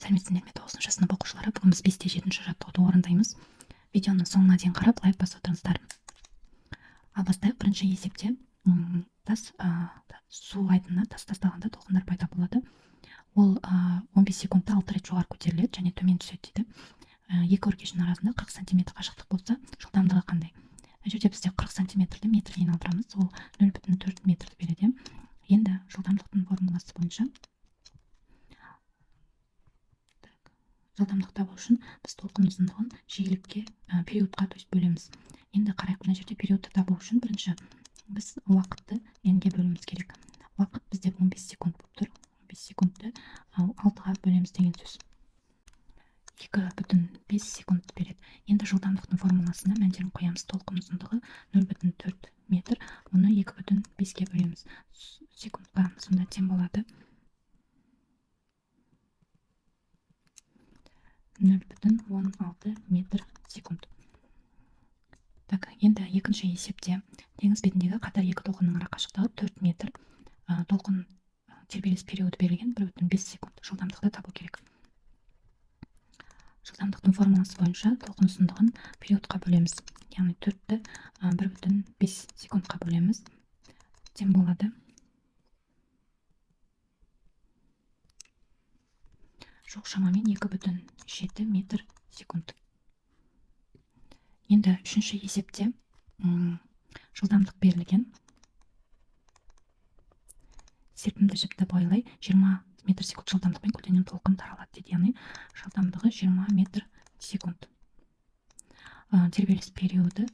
Сәлеметсіңдер ме 9-шы сынып оқушылары? Бүгін біз 5-те 7-ші жаттығуды орындаймыз. Видеоның соңына дейін қарап, лайк басып отырыңыздар. Ал бастайық. Бірінші есепте су айдынына тас тастағанда толқындар пайда болады. Ол 15 секундта 6 рет жоғары көтеріледі және төмен түседі дейді. Екі өркешінің арасында 40 см қашықтық болса, жылдамдығы қандай? Жерде бізде 40 см-ді метрге айналдырамыз. Ол 0,4 метрді береді. Енді жылдамдықтың формуласы бойынша жылдамдық табу үшін біз толқын ұзындығын жиілікке, периодқа бөлеміз. Енді қарайық, мына жерде периодты табу үшін бірінші біз уақытты n-ге бөлуіміз керек. Уақыт бізде 15 секунд болып тұр. 15 секундты 6-ға бөлеміз деген сөз. 2,5 секунд береді. Енді жылдамдықтың формуласына мәндерін қоямыз. Толқын ұзындығы 0,4 метр. Оны 2,5-ге бөлеміз. Секундқа сонда тең болады 0,16 метр секунд. Енді екінші есепте теңіз бетіндегі қатар екі толқынның ара қашықтығы 4 метр. Толқын тербеліс периоды берілген 1,5 секунд. Жылдамдықты табу керек. Жылдамдықтың формуласы бойынша толқын ұзындығын периодқа бөлеміз. Яғни 4-ті 1,5 секундқа бөлеміз. Тең болады шамамен 2,7 метр секунд. Енді үшінші есепте жылдамдық берілген. Серпімді жіпті бойлай 20 метр секунд жылдамдықпен көлденең толқын таралады дейді. Яғни жылдамдығы 20 метр секунд. Тербеліс периоды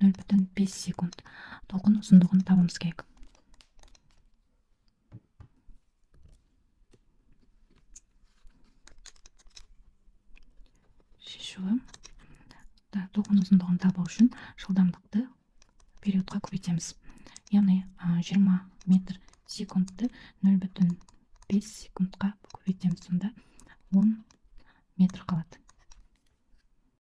0,5 секунд. Толқын ұзындығын табуымыз керек. Шешуі. Толқын ұзындығын табу үшін жылдамдықты периодқа көбейтеміз. Яғни 20 метр секундты 0,5 секундқа көбейтеміз. Сонда 10 метр қалады.